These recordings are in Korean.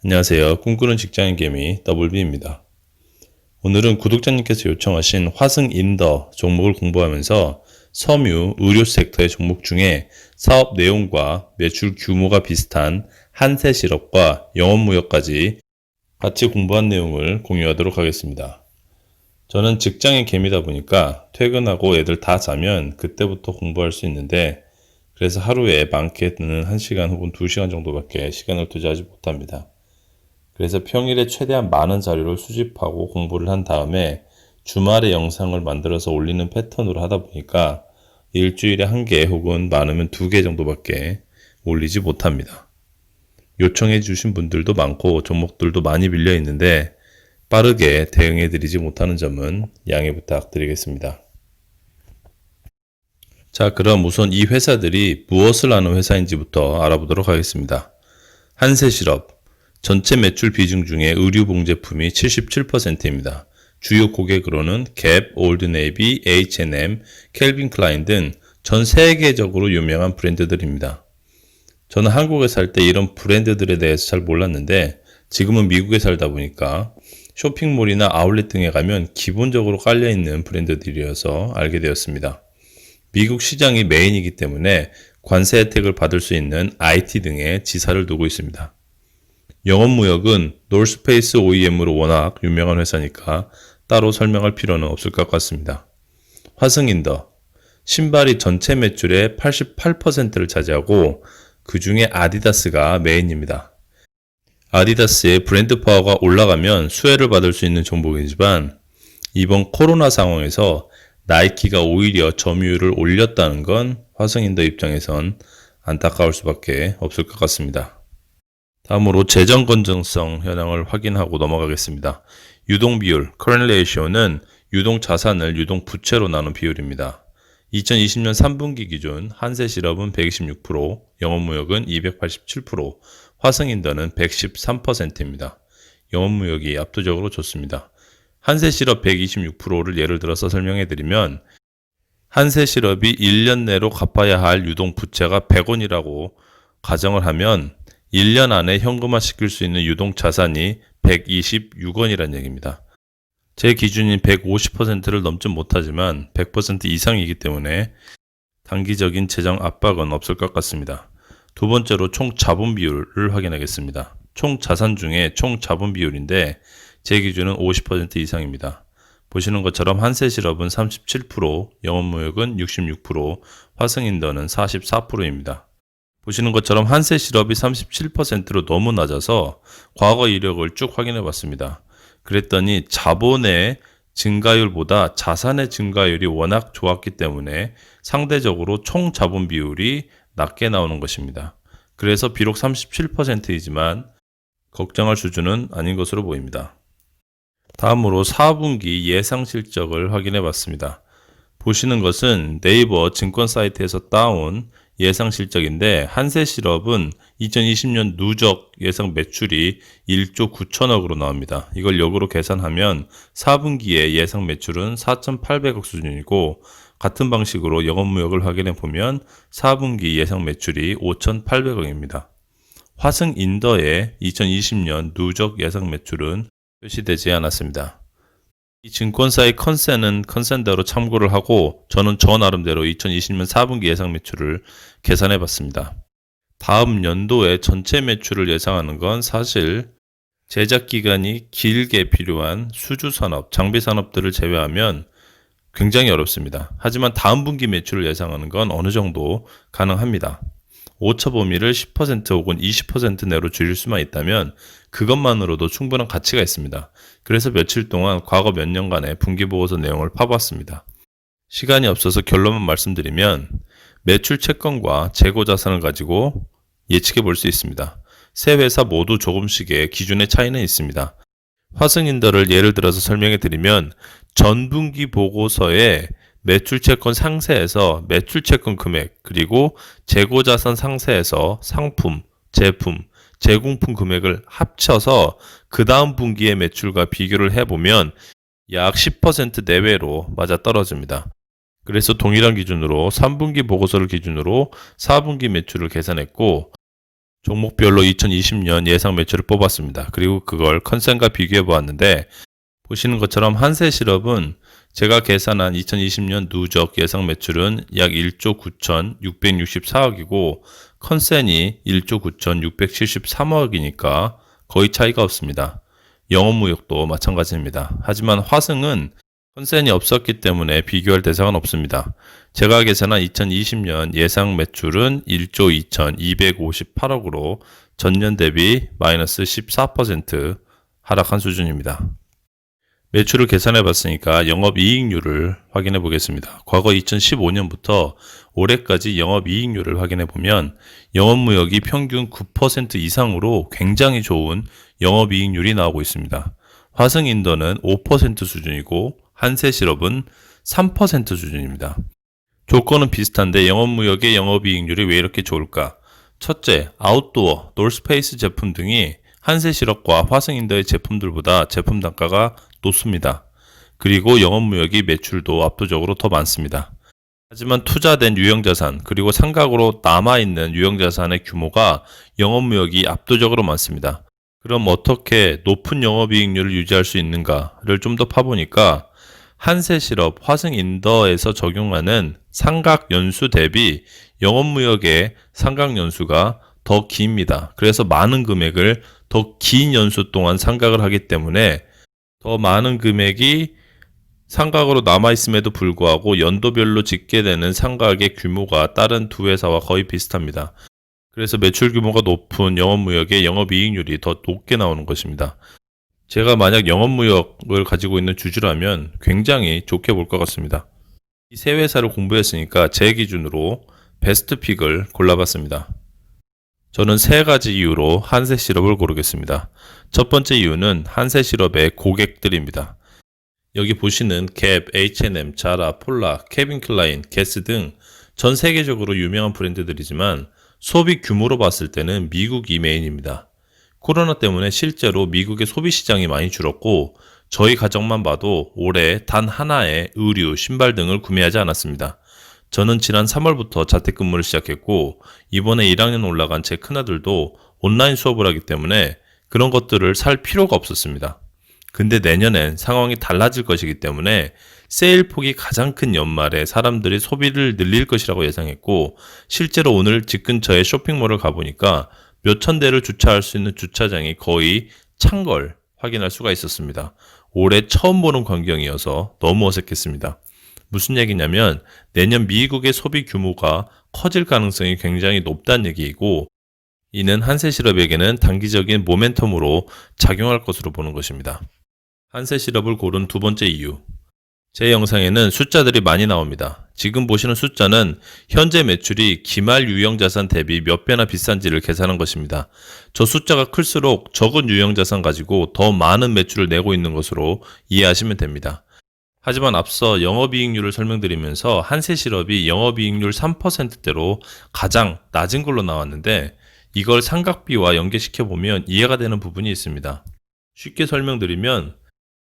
안녕하세요. 꿈꾸는 직장인 개미 WB입니다. 오늘은 구독자님께서 요청하신 화승인더 종목을 공부하면서 섬유, 의료 섹터의 종목 중에 사업 내용과 매출 규모가 비슷한 한세실업과 영업무역까지 같이 공부한 내용을 공유하도록 하겠습니다. 저는 직장인 개미다 보니까 퇴근하고 애들 다 자면 그때부터 공부할 수 있는데, 그래서 하루에 많게는 1시간 혹은 2시간 정도밖에 시간을 투자하지 못합니다. 그래서 평일에 최대한 많은 자료를 수집하고 공부를 한 다음에 주말에 영상을 만들어서 올리는 패턴으로 하다 보니까 일주일에 1개 혹은 많으면 2개 정도밖에 올리지 못합니다. 요청해 주신 분들도 많고 종목들도 많이 밀려 있는데 빠르게 대응해 드리지 못하는 점은 양해 부탁드리겠습니다. 자, 그럼 우선 이 회사들이 무엇을 하는 회사인지부터 알아보도록 하겠습니다. 한세실업, 전체 매출 비중 중에 의류봉 제품이 77%입니다. 주요 고객으로는 갭, 올드네이비, H&M, 캘빈 클라인 등 전 세계적으로 유명한 브랜드들입니다. 저는 한국에 살 때 이런 브랜드들에 대해서 잘 몰랐는데 지금은 미국에 살다 보니까 쇼핑몰이나 아울렛 등에 가면 기본적으로 깔려있는 브랜드들이어서 알게 되었습니다. 미국 시장이 메인이기 때문에 관세 혜택을 받을 수 있는 IT 등에 지사를 두고 있습니다. 영업무역은 노스페이스 OEM으로 워낙 유명한 회사니까 따로 설명할 필요는 없을 것 같습니다. 화승인더, 신발이 전체 매출의 88%를 차지하고 그 중에 아디다스가 메인입니다. 아디다스의 브랜드 파워가 올라가면 수혜를 받을 수 있는 종목이지만 이번 코로나 상황에서 나이키가 오히려 점유율을 올렸다는 건 화승인더 입장에선 안타까울 수밖에 없을 것 같습니다. 다음으로 재정 건전성 현황을 확인하고 넘어가겠습니다. 유동 비율, current ratio는 유동 자산을 유동 부채로 나눈 비율입니다. 2020년 3분기 기준 한세실업은 126%, 영업무역은 287%, 화승인더는 113%입니다. 영업무역이 압도적으로 좋습니다. 한세실업 126%를 예를 들어서 설명해 드리면 한세실업이 1년 내로 갚아야 할 유동 부채가 100원이라고 가정을 하면 1년 안에 현금화 시킬 수 있는 유동 자산이 126원이라는 얘기입니다. 제 기준인 150%를 넘진 못하지만 100% 이상이기 때문에 단기적인 재정 압박은 없을 것 같습니다. 두 번째로 총 자본 비율을 확인하겠습니다. 총 자산 중에 총 자본 비율인데 제 기준은 50% 이상입니다. 보시는 것처럼 한세실업은 37%, 영업무역은 66%, 화승인더는 44%입니다. 보시는 것처럼 한세실업이 37%로 너무 낮아서 과거 이력을 쭉 확인해 봤습니다. 그랬더니 자본의 증가율보다 자산의 증가율이 워낙 좋았기 때문에 상대적으로 총 자본 비율이 낮게 나오는 것입니다. 그래서 비록 37%이지만 걱정할 수준은 아닌 것으로 보입니다. 다음으로 4분기 예상 실적을 확인해 봤습니다. 보시는 것은 네이버 증권 사이트에서 따온 예상 실적인데 한세실업은 2020년 누적 예상 매출이 1조 9천억으로 나옵니다. 이걸 역으로 계산하면 4분기의 예상 매출은 4,800억 수준이고 같은 방식으로 영업무역을 확인해 보면 4분기 예상 매출이 5,800억입니다. 화승인더의 2020년 누적 예상 매출은 표시되지 않았습니다. 이 증권사의 컨센은 컨센더로 참고를 하고 저는 저 나름대로 2020년 4분기 예상 매출을 계산해 봤습니다. 다음 연도의 전체 매출을 예상하는 건 사실 제작 기간이 길게 필요한 수주산업, 장비산업들을 제외하면 굉장히 어렵습니다. 하지만 다음 분기 매출을 예상하는 건 어느 정도 가능합니다. 오차 범위를 10% 혹은 20% 내로 줄일 수만 있다면 그것만으로도 충분한 가치가 있습니다. 그래서 며칠 동안 과거 몇 년간의 분기보고서 내용을 파봤습니다. 시간이 없어서 결론만 말씀드리면 매출 채권과 재고 자산을 가지고 예측해 볼 수 있습니다. 세 회사 모두 조금씩의 기준의 차이는 있습니다. 화승인더를 예를 들어서 설명해 드리면 전분기 보고서에 매출채권 상세에서 매출채권 금액 그리고 재고자산 상세에서 상품, 제품, 제공품 금액을 합쳐서 그 다음 분기의 매출과 비교를 해보면 약 10% 내외로 맞아떨어집니다. 그래서 동일한 기준으로 3분기 보고서를 기준으로 4분기 매출을 계산했고 종목별로 2020년 예상 매출을 뽑았습니다. 그리고 그걸 컨센과 비교해 보았는데 보시는 것처럼 한세실업은 제가 계산한 2020년 누적 예상 매출은 약 1조 9,664억이고 컨센이 1조 9,673억이니까 거의 차이가 없습니다. 영업무역도 마찬가지입니다. 하지만 화승은 컨센이 없었기 때문에 비교할 대상은 없습니다. 제가 계산한 2020년 예상 매출은 1조 2,258억으로 전년 대비 마이너스 14% 하락한 수준입니다. 매출을 계산해 봤으니까 영업이익률을 확인해 보겠습니다. 과거 2015년부터 올해까지 영업이익률을 확인해 보면 영업무역이 평균 9% 이상으로 굉장히 좋은 영업이익률이 나오고 있습니다. 화승인더는 5% 수준이고 한세실업은 3% 수준입니다. 조건은 비슷한데 영업무역의 영업이익률이 왜 이렇게 좋을까? 첫째, 아웃도어, 놀스페이스 제품 등이 한세실업과 화승인더의 제품들보다 제품 단가가 높습니다. 그리고 영업무역이 매출도 압도적으로 더 많습니다. 하지만 투자된 유형자산 그리고 상각으로 남아있는 유형자산의 규모가 영업무역이 압도적으로 많습니다. 그럼 어떻게 높은 영업이익률을 유지할 수 있는가를 좀 더 파보니까 한세실업, 화승인더에서 적용하는 상각연수 대비 영업무역의 상각연수가 더 깁니다. 그래서 많은 금액을 더 긴 연수 동안 상각을 하기 때문에 더 많은 금액이 상각으로 남아있음에도 불구하고 연도별로 짓게 되는 상각의 규모가 다른 두 회사와 거의 비슷합니다. 그래서 매출 규모가 높은 영업무역의 영업이익률이 더 높게 나오는 것입니다. 제가 만약 영업무역을 가지고 있는 주주라면 굉장히 좋게 볼 것 같습니다. 이 세 회사를 공부했으니까 제 기준으로 베스트 픽을 골라봤습니다. 저는 세 가지 이유로 한세실업을 고르겠습니다. 첫 번째 이유는 한세실업의 고객들입니다. 여기 보시는 갭, H&M, 자라, 폴라, 케빈 클라인, 게스 등 전 세계적으로 유명한 브랜드들이지만 소비 규모로 봤을 때는 미국이 메인입니다. 코로나 때문에 실제로 미국의 소비 시장이 많이 줄었고 저희 가정만 봐도 올해 단 하나의 의류, 신발 등을 구매하지 않았습니다. 저는 지난 3월부터 자택근무를 시작했고 이번에 1학년 올라간 제 큰아들도 온라인 수업을 하기 때문에 그런 것들을 살 필요가 없었습니다. 근데 내년엔 상황이 달라질 것이기 때문에 세일폭이 가장 큰 연말에 사람들이 소비를 늘릴 것이라고 예상했고 실제로 오늘 집 근처에 쇼핑몰을 가보니까 몇천 대를 주차할 수 있는 주차장이 거의 찬 걸 확인할 수가 있었습니다. 올해 처음 보는 광경이어서 너무 어색했습니다. 무슨 얘기냐면 내년 미국의 소비 규모가 커질 가능성이 굉장히 높다는 얘기이고 이는 한세실업에게는 단기적인 모멘텀으로 작용할 것으로 보는 것입니다. 한세실업을 고른 두 번째 이유. 제 영상에는 숫자들이 많이 나옵니다. 지금 보시는 숫자는 현재 매출이 기말 유형자산 대비 몇 배나 비싼지를 계산한 것입니다. 저 숫자가 클수록 적은 유형자산 가지고 더 많은 매출을 내고 있는 것으로 이해하시면 됩니다. 하지만 앞서 영업이익률을 설명드리면서 한세실업이 영업이익률 3%대로 가장 낮은 걸로 나왔는데 이걸 상각비와 연계시켜보면 이해가 되는 부분이 있습니다. 쉽게 설명드리면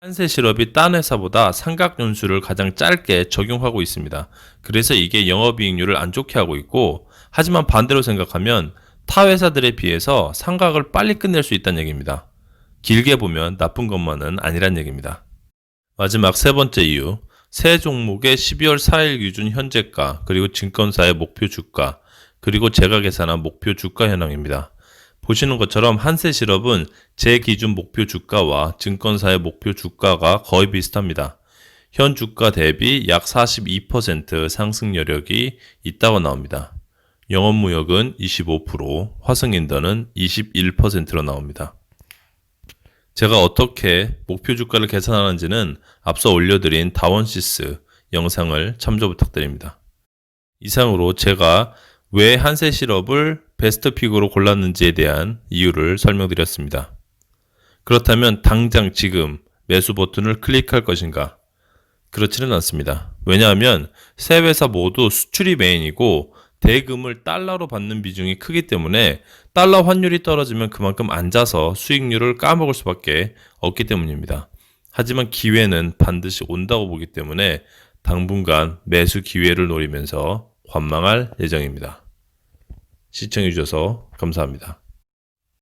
한세실업이 딴 회사보다 상각연수를 가장 짧게 적용하고 있습니다. 그래서 이게 영업이익률을 안 좋게 하고 있고 하지만 반대로 생각하면 타 회사들에 비해서 상각을 빨리 끝낼 수 있다는 얘기입니다. 길게 보면 나쁜 것만은 아니란 얘기입니다. 마지막 세 번째 이유, 세 종목의 12월 4일 기준 현재가, 그리고 증권사의 목표 주가, 그리고 제가 계산한 목표 주가 현황입니다. 보시는 것처럼 한세실업은 제 기준 목표 주가와 증권사의 목표 주가가 거의 비슷합니다. 현 주가 대비 약 42% 상승 여력이 있다고 나옵니다. 영업무역은 25%, 화승인더는 21%로 나옵니다. 제가 어떻게 목표 주가를 계산하는지는 앞서 올려드린 다원시스 영상을 참조 부탁드립니다. 이상으로 제가 왜 한세실업을 베스트 픽으로 골랐는지에 대한 이유를 설명드렸습니다. 그렇다면 당장 지금 매수 버튼을 클릭할 것인가? 그렇지는 않습니다. 왜냐하면 세 회사 모두 수출이 메인이고 대금을 달러로 받는 비중이 크기 때문에 달러 환율이 떨어지면 그만큼 앉아서 수익률을 까먹을 수밖에 없기 때문입니다. 하지만 기회는 반드시 온다고 보기 때문에 당분간 매수 기회를 노리면서 관망할 예정입니다. 시청해주셔서 감사합니다.